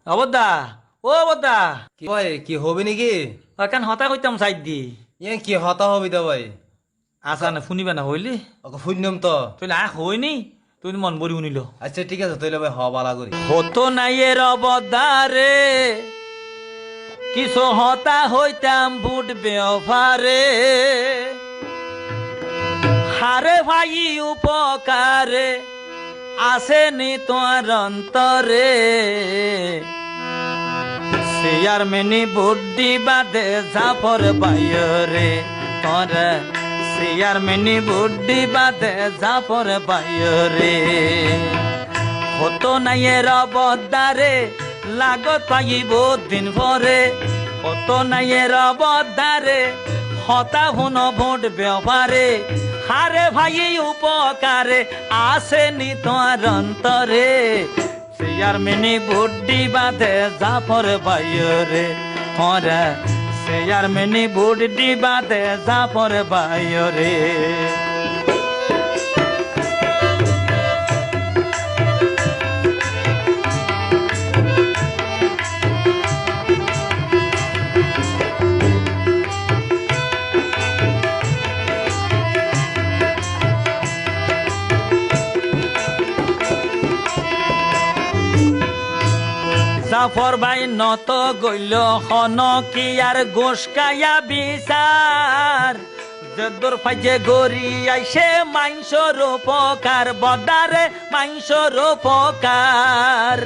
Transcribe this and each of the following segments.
অবদা ও অবদা কি ভাই কি হবে নাকি? এখন হতা কইতাম সাইড দি কি হতা হবি দা ভাই? আসা না শুনিবে না হইলি ওকে শুনলাম তো। তুই আখ হইনি তুই মন বরি শুনিল আচ্ছা ঠিক আছে তাইলে ভাই বালা করি। হতো নাই এর অবদারে কিছু হতা হইতাম বুট ব্যবহারে হারে ভাই উপকারে আসেনি তোর অন্তরে সিয়ার মেনি বুদ্ধি বাদে জাফর বাইরে তোর সিয়ার মেনি বুদ্ধি বাদে জাফর বাইরে হতো নাই এর অবদারে লাগত পাইব দিন ভরে হতো নাই এর অবদারে হতা হুন ভোট ব্যবহারে হারে ভাই উপকারে আসেনি তোর অন্তরে সিয়ার মিনি বুদ্ধি বাদে জাফর বাইরে তোরা সিয়ার মিনি বুদ্ধি বাদে জাফর বাইরে জাফর ভাই নত গইল হন কি আর গোসকায়া বিচার যদুর ফাইজে গড়ি আইসে মাইনসর উপকার বদারে মাইনসর উপকার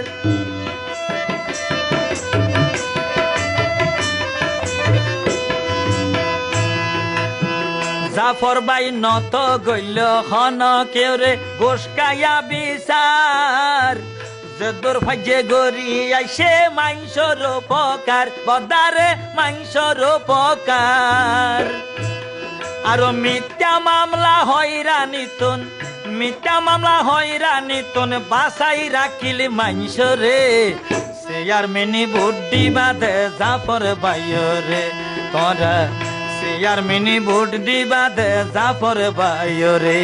জাফর ভাই নত গইল হন কেউ রে গোসকায়া বিচার যদুর ফাইজে গড়ি আইসে মাইনসর উপকার বদারে মাইনসর উপকার আরো মিথ্যা মামলা হয়রানিতন মিথ্যা মামলা হয়রানিতন বাসাই রাখিল মাইনসরে সিয়ার মিনি বুদ্ধি বাদে জাফর বাইরে তোরা সিয়ার মিনি বুদ্ধি বাদে জাফর বাইরে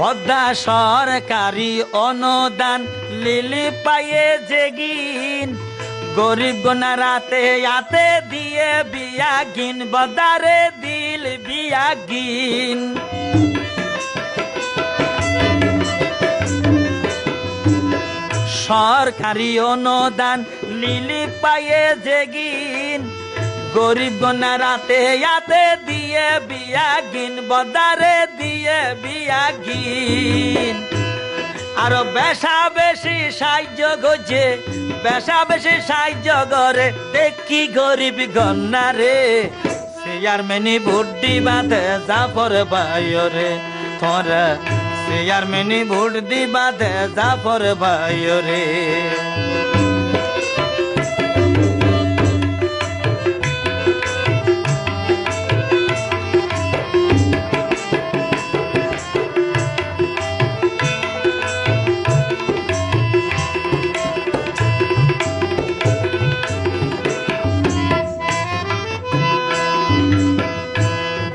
বদ্দা সরকারি অনুদান লিলি পায়ে জেগিন গরিব গোনা রাতে আতে দিয়ে বিয়া গিন বদারে দিল বিয়া গিন সরকারি অনুদান লিলি পায়ে জেগিন গরিব গোনা রাতে আতে দিয়ে বিয়া গিন বদারে দিয়ে বিয়া গিন আরো বেশা বেশি সাহায্য গজে বেশা বেশি সাহায্য করে দেখি গরিব গন্না রে সিয়ার মেনি বুদ্ধি বাদে জাফর বাইরে তোরা সিয়ার মেনি বুদ্ধি বাদে জাফর বাইরে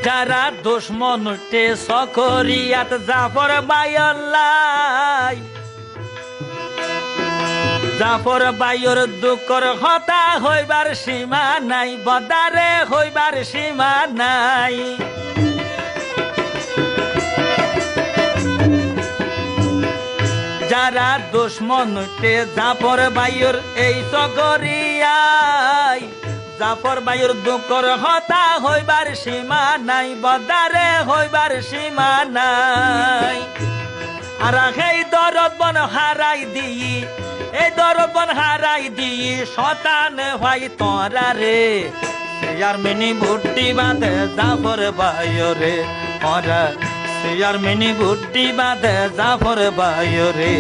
যারা দুশ্মনতে সকরিয়াত জাফর বাইল্লাই জাফর বাইর দুঃখর হতা হইবার সীমা নাই বদারে হইবার সীমা নাই যারা দুশ্মনতে জাফর বাইর এই সকরিয়াই জাফর বাইর দুঃখর হতা হইবার সীমা নাই বদারে হইবার সীমা নাই আর সেই দরদ বন হারাই দিই এই দরদ বন হারাই দিই শতান ভাই তোরা রে সিয়ার মিনি বুদ্ধি বাঁধে জাফর বাইরে তোরা সিয়ার মিনি বুদ্ধি বাঁধে জাফর বাইরে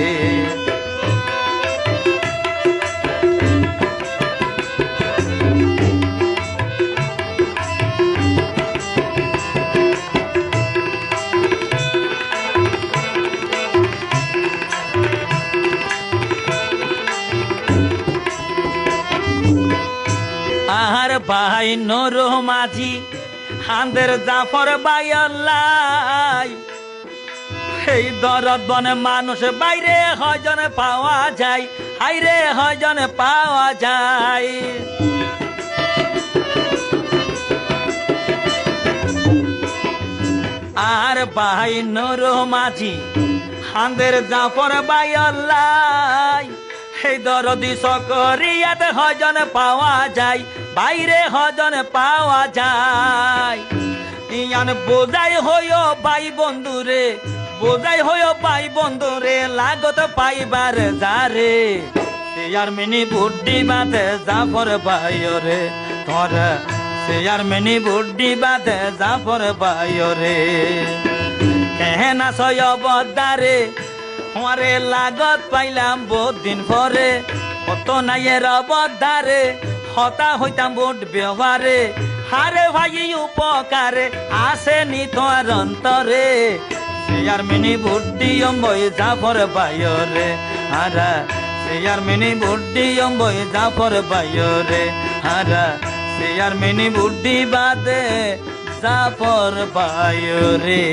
ভাই নুর মাঝি হান্দের জাফর বাইয়াল্লাই এই দরদ বনে মানুষ বাইরে হয়জন পাওয়া যায়, হাইরে হয়জন পাওয়া যায়। আর ভাই নুর মাঝি হান্দের জাফর বাইয়াল্লাই এই দরদি সকরিয়াত হজন পাওয়া যায়, বাইরে হজন পাওয়া যায়। ইয়ান বোঝাই হইও ভাই বন্ধুরে, বোঝাই হইও ভাই বন্ধুরে, লাগত পাইবার যারে আর মিনি বুদ্ধি বাদে জাফর বাইরে তোরা আর মিনি বুদ্ধি বাদে জাফর বাইরে কেনা সয় বদারে হরে লাগত পাইলাম বহুত দিন পরে, কত নাইয়ের অবদারে হতা হইতাম বোট ব্যবহারে, হারে ভাই উপকারে আসেনি তোর অন্তরে আর মিনি বুদ্ধি অম্বই জাফর বাইরে হারা আর মিনি বুদ্ধি অম্বই জাফর বাইরে হারা আর মিনি বুদ্ধি বাদে জাফর বাইরে।